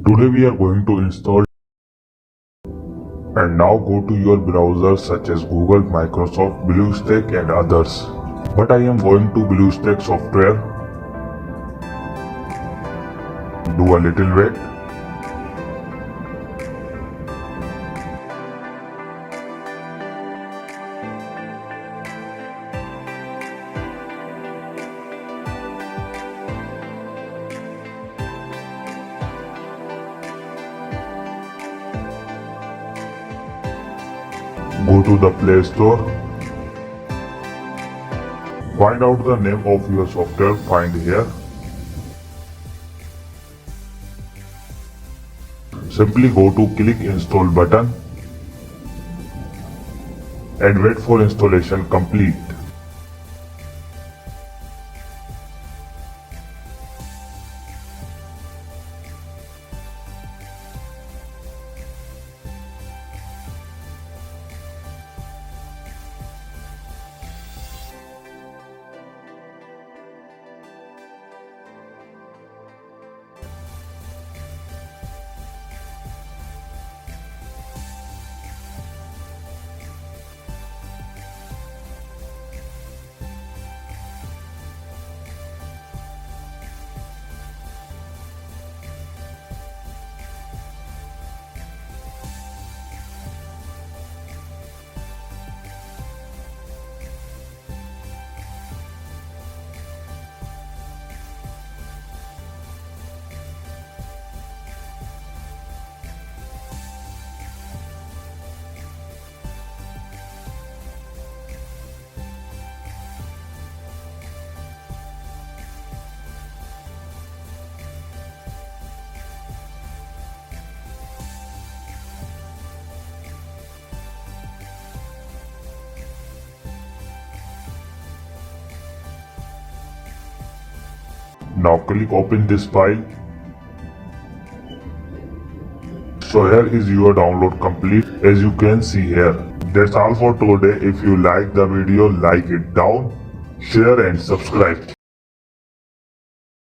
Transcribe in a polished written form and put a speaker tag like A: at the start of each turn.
A: Today we are going to install and now go to your browser such as Google, Microsoft, BlueStack and others. But I am going to BlueStack software. Do a little wait. Go to the Play Store. Find out the name of your software, find here. Simply go to click install button and wait for installation complete. Now click open this file. So here is your download complete, as you can see here. That's all for today. If you like the video, like it down, share and subscribe.